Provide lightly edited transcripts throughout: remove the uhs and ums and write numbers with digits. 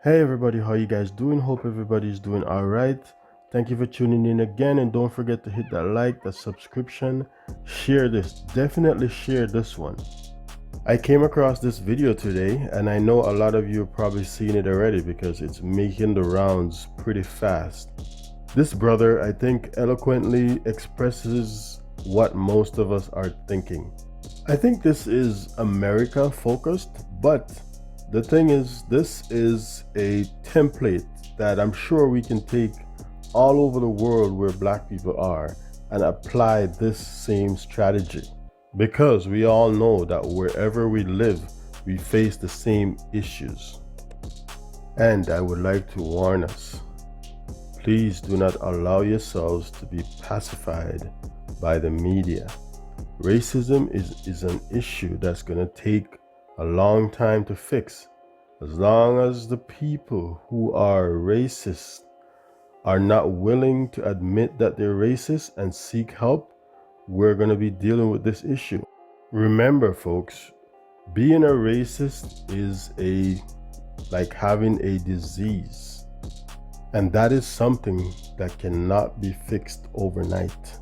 Hey everybody, how you guys doing? Hope everybody's doing all right. Thank you for tuning in again, and don't forget to hit that like, that subscription, share this. Definitely share this one. I came across this video today, and I know a lot of you have probably seen it already because it's making the rounds pretty fast. This brother, I think, eloquently expresses what most of us are thinking. I think this is America focused, but the thing is, this is a template that I'm sure we can take all over the world where black people are and apply this same strategy. Because we all know that wherever we live, we face the same issues. And I would like to warn us, please do not allow yourselves to be pacified by the media. Racism is an issue that's going to take a long time to fix. As long as the people who are racist are not willing to admit that they're racist and seek help, we're going to be dealing with this issue. Remember, folks, being a racist is like having a disease, and that is something that cannot be fixed overnight.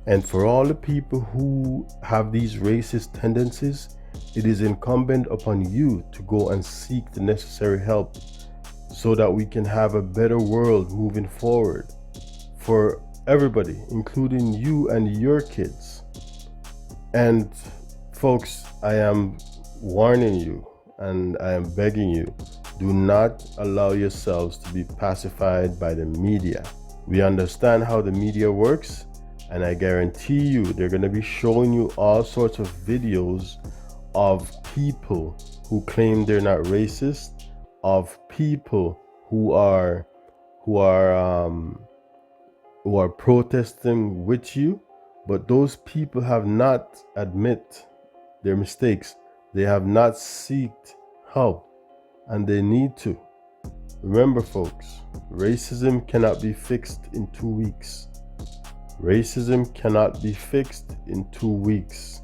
And for all the people who have these racist tendencies, it is incumbent upon you to go and seek the necessary help so that we can have a better world moving forward for everybody, including you and your kids. And folks, I am warning you and I am begging you, do not allow yourselves to be pacified by the media. We understand how the media works, and I guarantee you they're going to be showing you all sorts of videos of people who claim they're not racist, of people who are protesting with you, but those people have not admit their mistakes. They have not sought help, and they need to. Remember, folks, racism cannot be fixed in 2 weeks. Racism cannot be fixed in 2 weeks.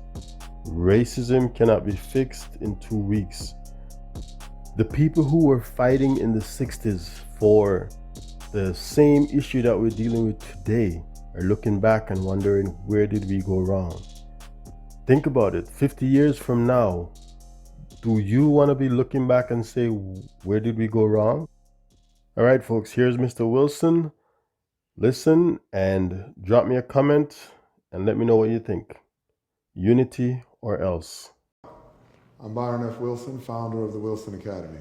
Racism cannot be fixed in 2 weeks. The people who were fighting in the 60s for the same issue that we're dealing with today are looking back and wondering, where did we go wrong? Think about it. 50 years from now, do you want to be looking back and say, where did we go wrong? All right, folks, here's Mr. Wilson. Listen and drop me a comment and let me know what you think. Unity or else. I'm Byron F. Wilson, founder of the Wilson Academy.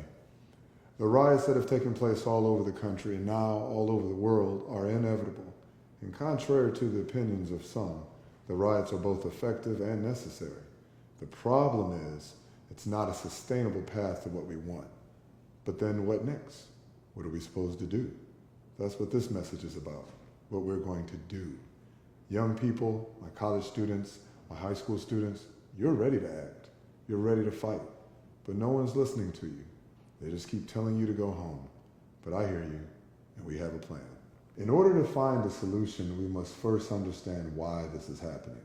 The riots that have taken place all over the country and now all over the world are inevitable, and contrary to the opinions of some, the riots are both effective and necessary. The problem is, it's not a sustainable path to what we want. But then what next? What are we supposed to do? That's what this message is about, what we're going to do. Young people, my college students, my high school students, you're ready to act. You're ready to fight. But no one's listening to you. They just keep telling you to go home. But I hear you, and we have a plan. In order to find a solution, we must first understand why this is happening.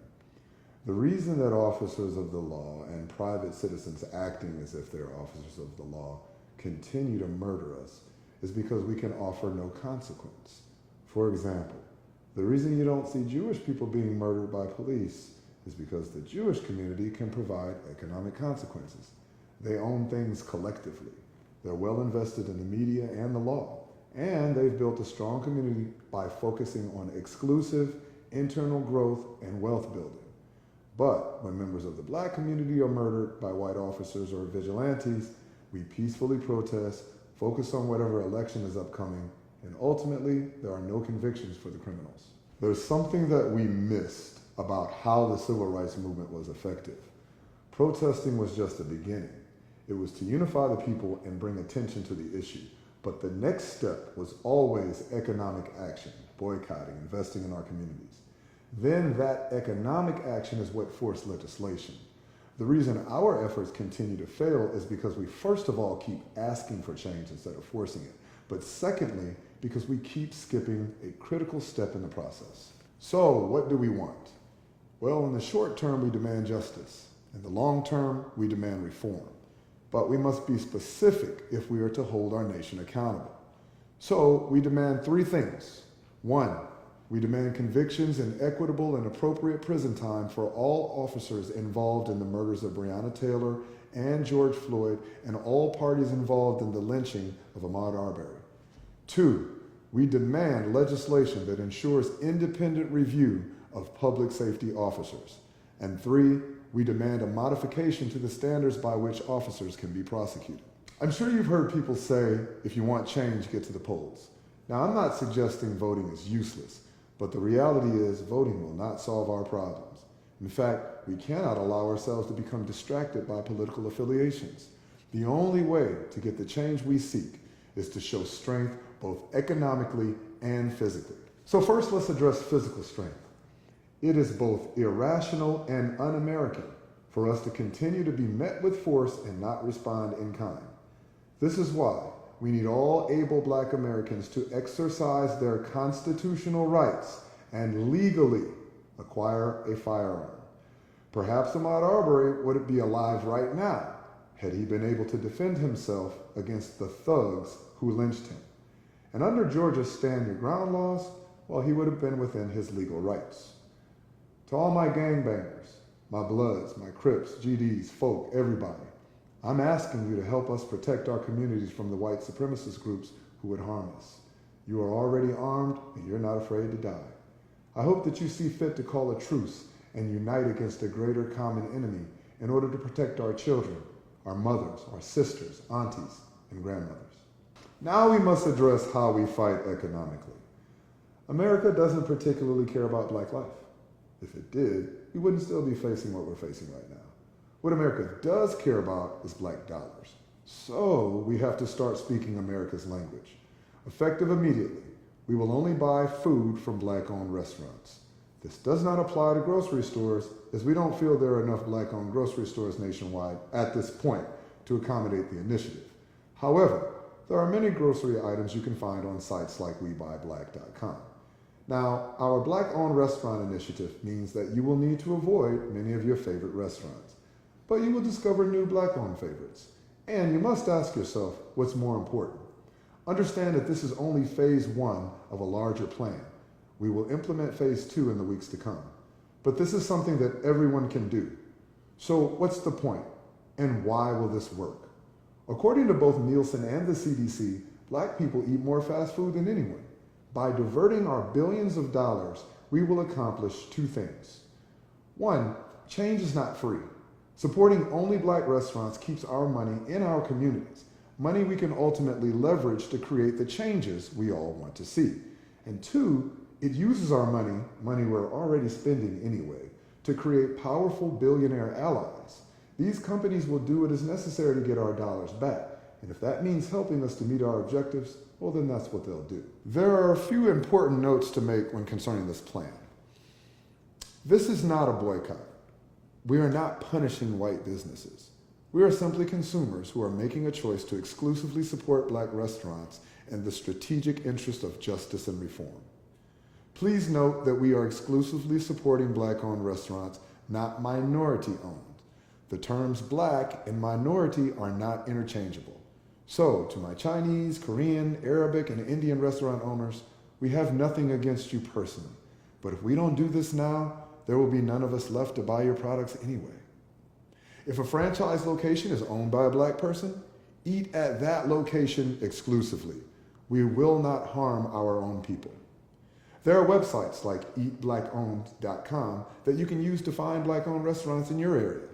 The reason that officers of the law and private citizens acting as if they're officers of the law continue to murder us is because we can offer no consequence. For example, the reason you don't see Jewish people being murdered by police is because the Jewish community can provide economic consequences. They own things collectively. They're well invested in the media and the law, and they've built a strong community by focusing on exclusive internal growth and wealth building. But when members of the black community are murdered by white officers or vigilantes, we peacefully protest, focus on whatever election is upcoming, and ultimately, there are no convictions for the criminals. There's something that we missed about how the civil rights movement was effective. Protesting was just the beginning. It was to unify the people and bring attention to the issue. But the next step was always economic action, boycotting, investing in our communities. Then that economic action is what forced legislation. The reason our efforts continue to fail is because we first of all keep asking for change instead of forcing it. But secondly, because we keep skipping a critical step in the process. So what do we want? Well, in the short term, we demand justice. In the long term, we demand reform. but we must be specific if we are to hold our nation accountable. So we demand three things. One, we demand convictions and equitable and appropriate prison time for all officers involved in the murders of Breonna Taylor and George Floyd and all parties involved in the lynching of Ahmaud Arbery. Two, we demand legislation that ensures independent review of public safety officers. And three, we demand a modification to the standards by which officers can be prosecuted. I'm sure you've heard people say, if you want change, get to the polls. Now, I'm not suggesting voting is useless, but the reality is voting will not solve our problems. In fact, we cannot allow ourselves to become distracted by political affiliations. The only way to get the change we seek is to show strength both economically and physically. So first, let's address physical strength. It is both irrational and un-American for us to continue to be met with force and not respond in kind. This is why we need all able Black Americans to exercise their constitutional rights and legally acquire a firearm. Perhaps Ahmaud Arbery wouldn't be alive right now had he been able to defend himself against the thugs who lynched him. And under Georgia's stand your ground laws, well, he would have been within his legal rights. To all my gangbangers, my Bloods, my Crips, GDs, folk, everybody, I'm asking you to help us protect our communities from the white supremacist groups who would harm us. You are already armed and you're not afraid to die. I hope that you see fit to call a truce and unite against a greater common enemy in order to protect our children, our mothers, our sisters, aunties, and grandmothers. Now we must address how we fight economically. America doesn't particularly care about Black life. If it did, we wouldn't still be facing what we're facing right now. What America does care about is Black dollars. So we have to start speaking America's language. Effective immediately, we will only buy food from Black-owned restaurants. This does not apply to grocery stores, as we don't feel there are enough Black-owned grocery stores nationwide at this point to accommodate the initiative. However, there are many grocery items you can find on sites like WeBuyBlack.com. Now, our Black-owned restaurant initiative means that you will need to avoid many of your favorite restaurants, but you will discover new Black-owned favorites. And you must ask yourself, what's more important? Understand that this is only phase one of a larger plan. We will implement phase two in the weeks to come. But this is something that everyone can do. So what's the point? And why will this work? According to both Nielsen and the CDC, Black people eat more fast food than anyone. By diverting our billions of dollars, we will accomplish two things. One, change is not free. Supporting only Black restaurants keeps our money in our communities, money we can ultimately leverage to create the changes we all want to see. And two, it uses our money we're already spending anyway, to create powerful billionaire allies. These companies will do what is necessary to get our dollars back. And if that means helping us to meet our objectives, well, then that's what they'll do. There are a few important notes to make when concerning this plan. This is not a boycott. We are not punishing white businesses. We are simply consumers who are making a choice to exclusively support Black restaurants in the strategic interest of justice and reform. Please note that we are exclusively supporting Black-owned restaurants, not minority-owned. The terms Black and minority are not interchangeable. So, to my Chinese, Korean, Arabic, and Indian restaurant owners, we have nothing against you personally. But if we don't do this now, there will be none of us left to buy your products anyway. If a franchise location is owned by a Black person, eat at that location exclusively. We will not harm our own people. There are websites like eatblackowned.com that you can use to find Black-owned restaurants in your area.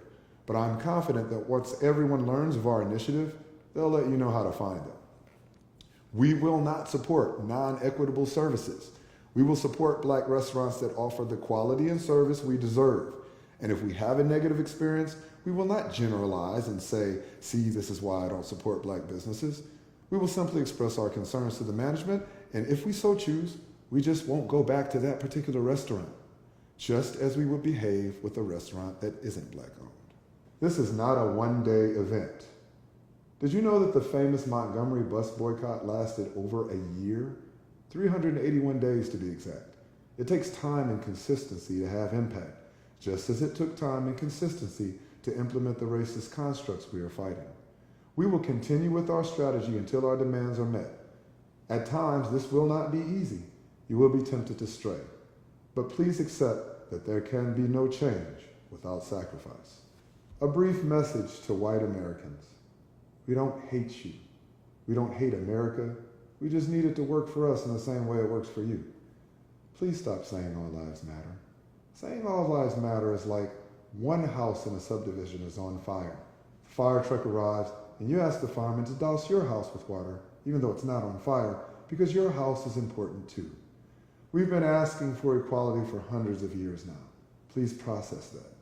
But I'm confident that once everyone learns of our initiative, they'll let you know how to find them. We will not support non-equitable services. We will support Black restaurants that offer the quality and service we deserve. And if we have a negative experience, we will not generalize and say, see, this is why I don't support Black businesses. We will simply express our concerns to the management, and if we so choose, we just won't go back to that particular restaurant, just as we would behave with a restaurant that isn't Black-owned. This is not a one-day event. Did you know that the famous Montgomery bus boycott lasted over a year? 381 days to be exact. It takes time and consistency to have impact, just as it took time and consistency to implement the racist constructs we are fighting. We will continue with our strategy until our demands are met. At times, this will not be easy. You will be tempted to stray. But please accept that there can be no change without sacrifice. A brief message to white Americans. We don't hate you. We don't hate America. We just need it to work for us in the same way it works for you. Please stop saying all lives matter. Saying all lives matter is like one house in a subdivision is on fire. The fire truck arrives and you ask the fireman to douse your house with water, even though it's not on fire, because your house is important too. We've been asking for equality for hundreds of years now. Please process that.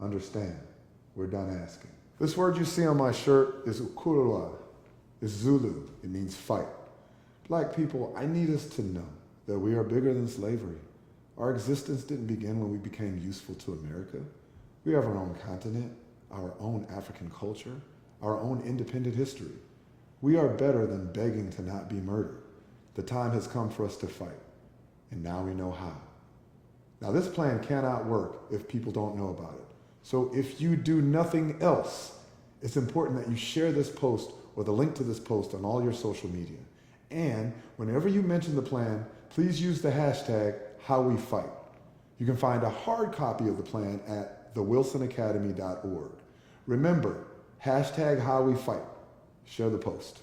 Understand, we're done asking. This word you see on my shirt is ukurua. It's Zulu. It means fight. Black people, I need us to know that we are bigger than slavery. Our existence didn't begin when we became useful to America. We have our own continent, our own African culture, our own independent history. We are better than begging to not be murdered. The time has come for us to fight, and now we know how. Now, this plan cannot work if people don't know about it. So if you do nothing else, it's important that you share this post or the link to this post on all your social media. And whenever you mention the plan, please use the hashtag #HowWeFight. You can find a hard copy of the plan at thewilsonacademy.org. Remember, #HowWeFight. Share the post.